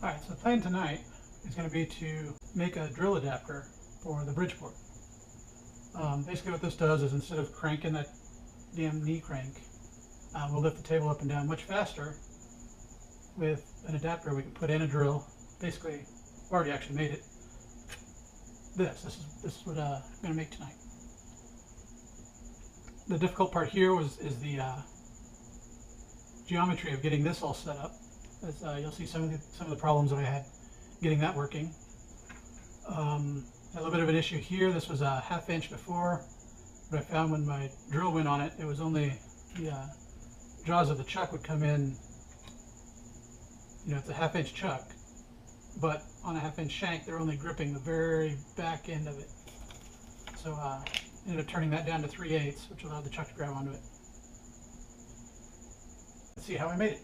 Alright, so the plan tonight is going to be to make a drill adapter for the Bridgeport. Basically what this does is instead of cranking that damn knee crank, we'll lift the table up and down much faster with an adapter. We can put in a drill. Basically, I've already actually made it. This is what I'm going to make tonight. The difficult part here is the geometry of getting this all set up. As you'll see some of the problems that I had getting that working. A little bit of an issue here. This was a 1/2 inch before, but I found when my drill went on it, it was only the jaws of the chuck would come in. You know, it's a 1/2 inch chuck, but on a 1/2 inch shank, they're only gripping the very back end of it. So I ended up turning that down to 3/8, which allowed the chuck to grab onto it. Let's see how I made it.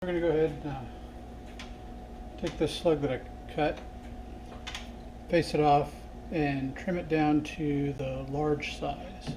We're going to go ahead and take this slug that I cut, face it off, and trim it down to the large size.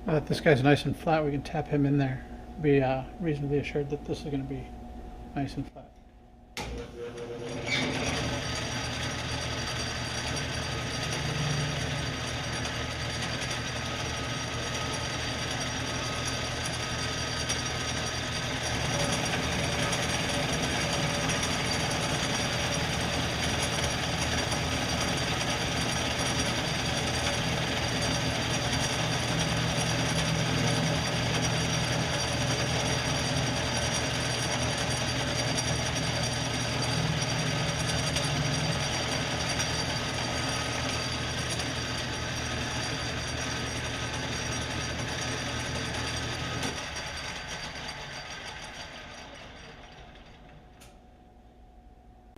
Now that this guy's nice and flat, we can tap him in there. Be reasonably assured that this is going to be nice and flat.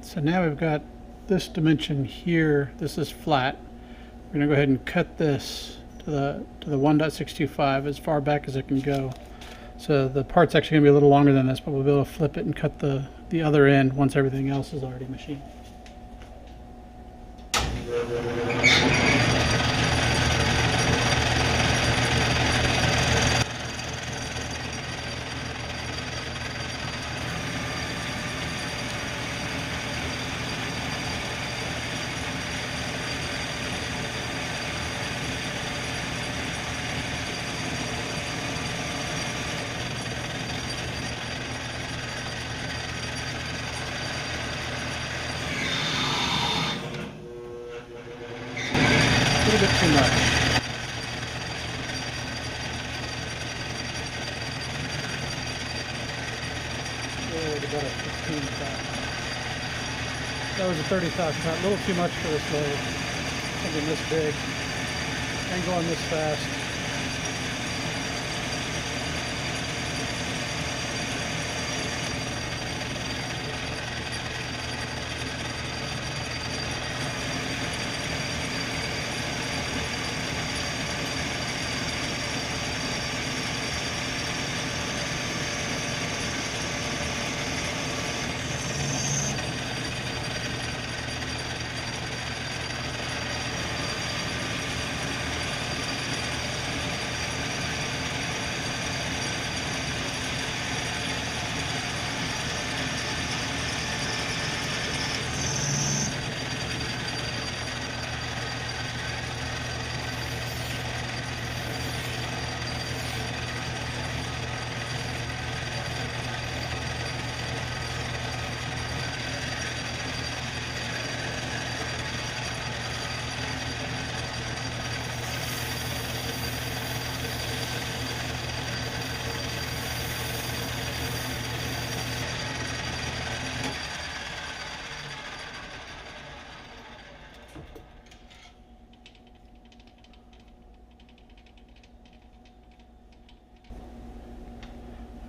So now we've got this dimension here. This is flat. We're going to go ahead and cut this to the 1.625 as far back as it can go. So the part's actually going to be a little longer than this, but we'll be able to flip it and cut the other end once everything else is already machined. A little bit too much. About a 15 thou. That was a 30 thou shot. A little too much for this lathe. Something this big and going this fast.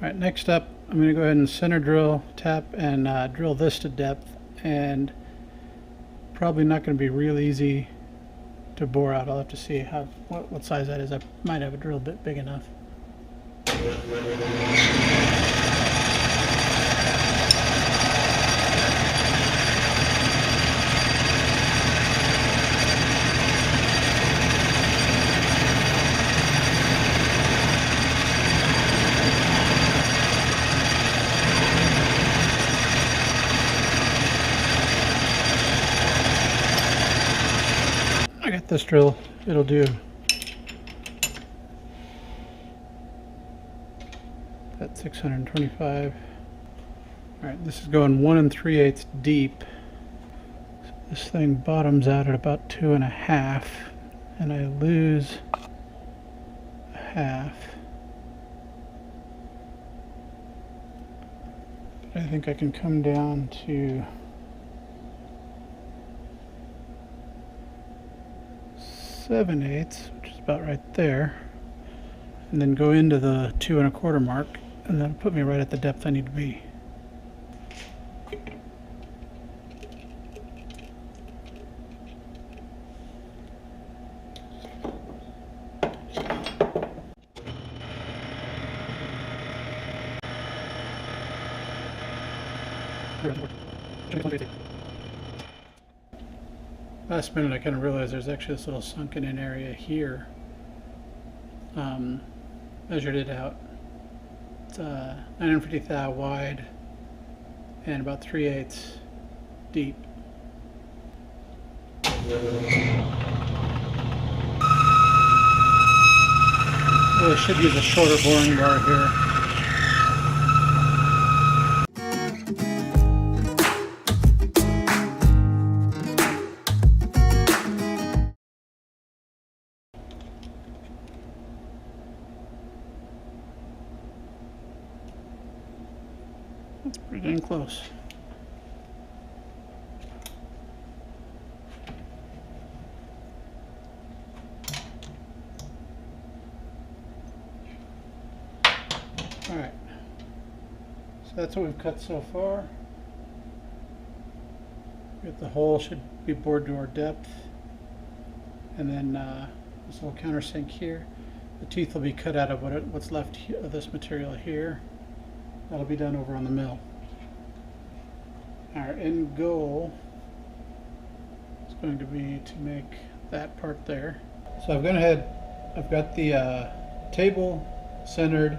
Alright, next up I'm going to go ahead and center drill, tap, and drill this to depth, and probably not going to be real easy to bore out. I'll have to see what size that is. I might have a drill bit big enough. I got this drill, it'll do. That's 625. Alright, this is going 1 3/8 deep. So this thing bottoms out at about 2.5, and I lose a half. But I think I can come down to 7/8, which is about right there, and then go into the 2 1/4 mark, and that'll put me right at the depth I need to be. Last minute I kind of realized there's actually this little sunken in area here. Measured it out. It's 950 thou wide and about 3/8 deep. Really should use a shorter boring bar here. That's pretty dang close. Alright, so that's what we've cut so far. The hole should be bored to our depth, and then this little countersink here. The teeth will be cut out of what's left of this material here. That'll be done over on the mill. Our end goal is going to be to make that part there. So I've gone ahead, I've got the table centered,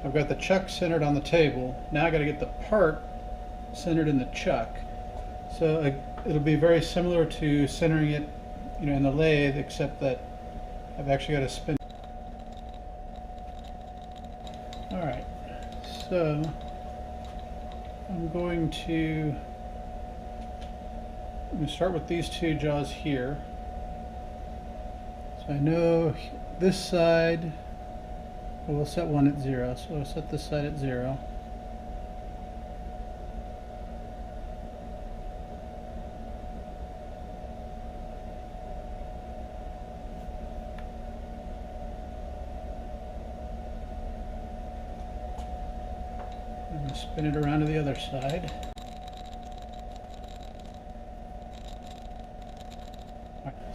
I've got the chuck centered on the table. Now I got to get the part centered in the chuck. So it'll be very similar to centering it, in the lathe, except that I've actually got to spin. Alright, so I'm going to start with these two jaws here. So I know this side, we'll set one at 0, so I'll set this side at 0. I'm going to spin it around to the other side.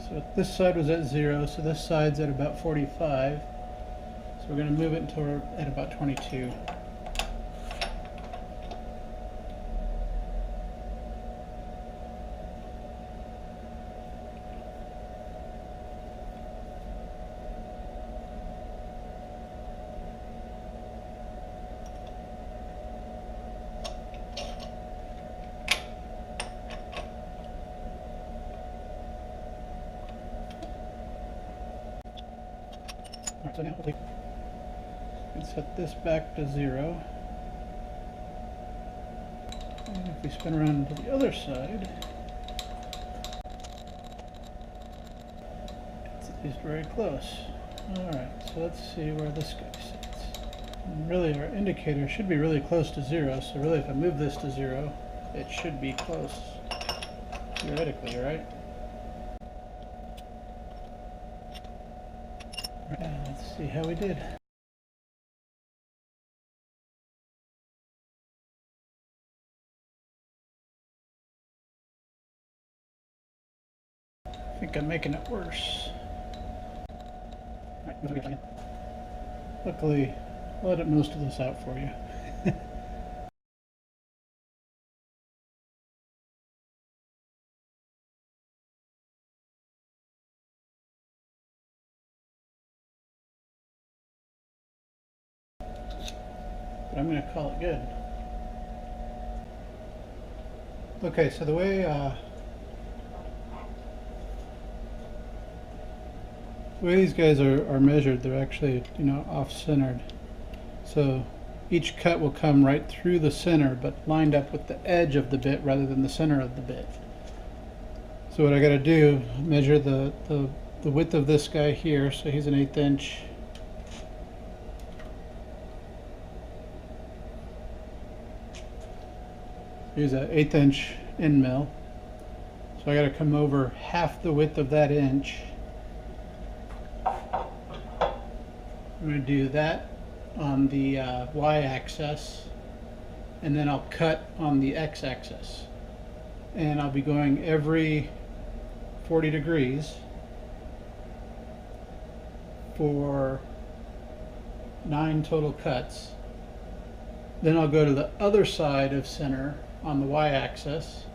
So this side was at 0, so this side's at about 45. So we're going to move it until we're at about 22. So now we can set this back to 0. And if we spin around to the other side, it's at least very close. Alright, so let's see where this guy sits. And really, our indicator should be really close to 0, so really if I move this to 0, it should be close, theoretically, right? Let's see how we did. think I'm making it worse. Alright, luckily, I'll edit most of this out for you. But I'm going to call it good. Okay, so the way these guys are measured, they're actually, you know, off-centered. So each cut will come right through the center, but lined up with the edge of the bit rather than the center of the bit. So what I got to do, measure the width of this guy here. So he's an 1/8 inch. Here's an 1/8 inch end mill. So I got to come over half the width of that inch. I'm going to do that on the y-axis, and then I'll cut on the x-axis. And I'll be going every 40 degrees for 9 total cuts. Then I'll go to the other side of center on the y-axis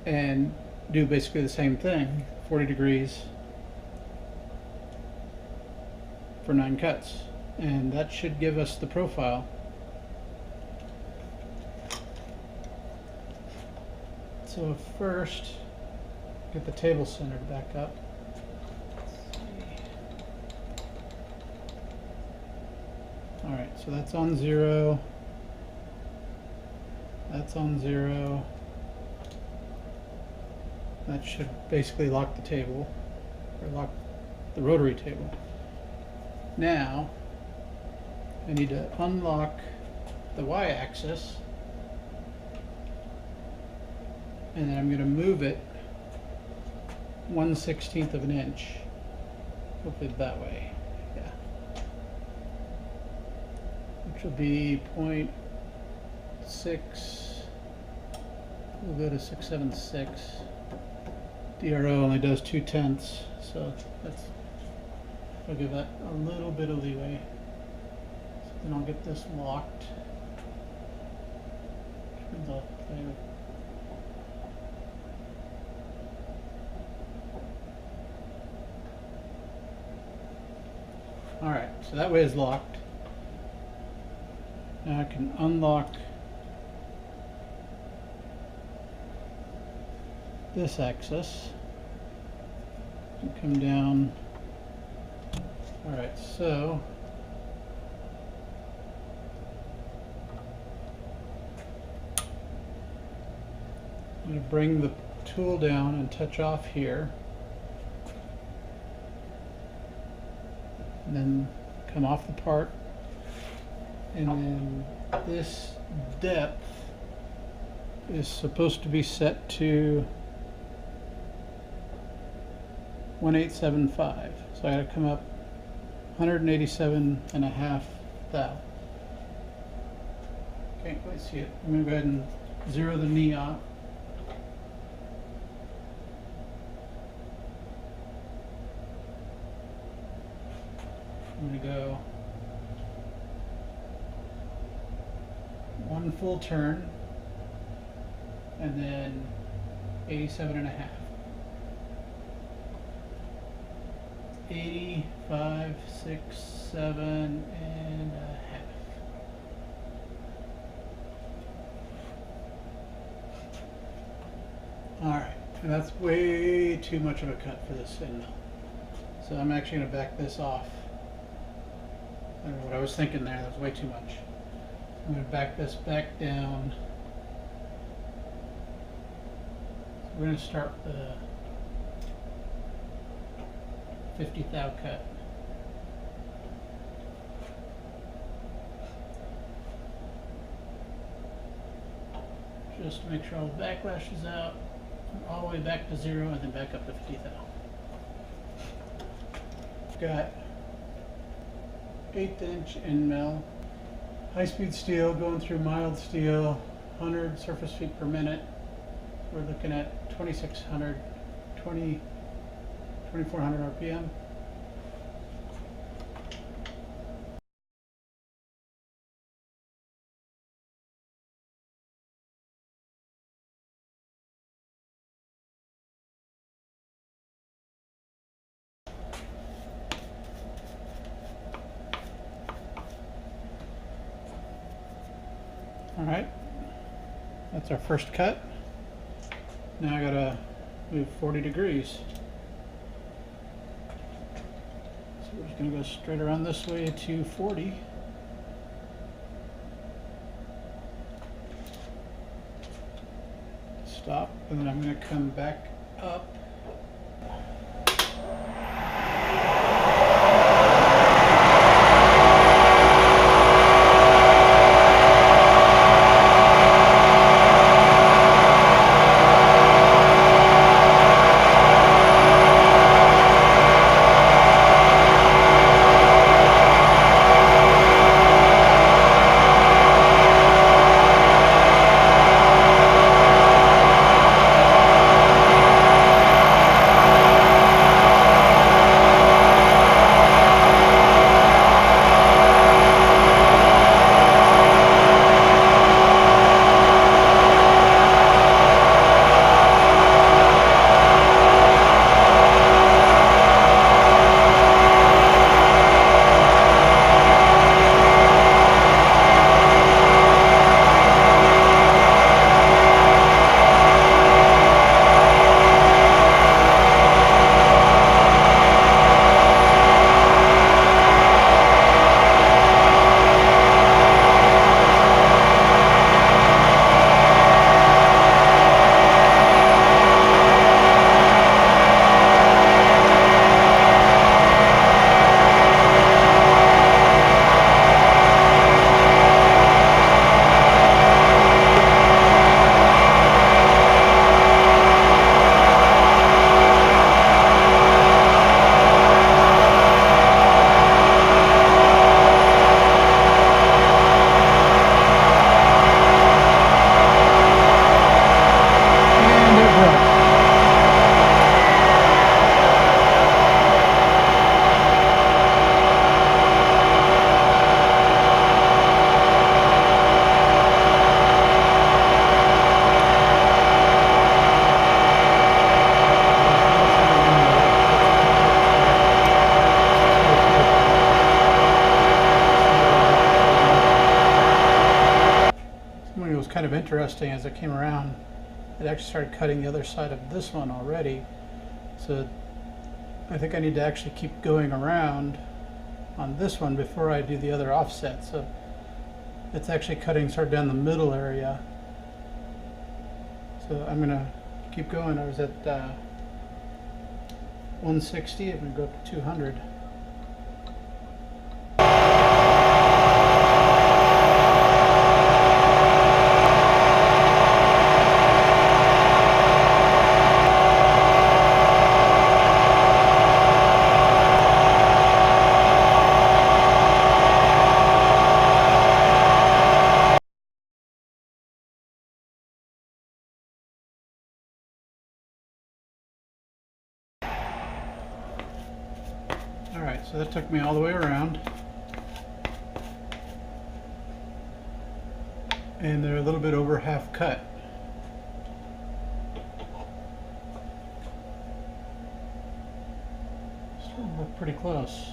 and do basically the same thing, 40 degrees for 9 cuts. And that should give us the profile. So first, get the table centered back up. Alright, so that's on 0. That's on 0. That should basically lock the table, or lock the rotary table. Now, I need to unlock the y-axis, and then I'm going to move it 1/16 of an inch. Hopefully that way, yeah. Which will be 0.6. We'll go to 676. DRO only does 2/10, so I'll give that a little bit of leeway. So then I'll get this locked. Which means I'll play with. Alright, so that way is locked. Now I can unlock this axis and come down. Alright, so I'm going to bring the tool down and touch off here, and then come off the part, and then this depth is supposed to be set to 1875. So I got to come up 187.5 thou. Can't quite see it. I'm going to go ahead and zero the knee off. I'm going to go 1 full turn and then 87.5. 85, 6, 7.5. Alright, and that's way too much of a cut for this end mill. So I'm actually going to back this off. I don't know what I was thinking there, that was way too much. I'm going to back this back down. So we're going to start with the 50 thou cut. Just to make sure all the backlash is out, all the way back to 0 and then back up to 50 thou. Got 1/8 inch end mill, high-speed steel going through mild steel, 100 surface feet per minute. We're looking at 2600, 2400 RPM. All right, that's our first cut. Now I gotta move 40 degrees. So we're just gonna go straight around this way to 40. Stop, and then I'm gonna come back up. Kind of interesting as it came around, it actually started cutting the other side of this one already. So I think I need to actually keep going around on this one before I do the other offset. So it's actually cutting sort of down the middle area. So I'm gonna keep going. I was at 160, I'm gonna go up to 200. Alright, so that took me all the way around. And they're a little bit over half cut. Still look pretty close.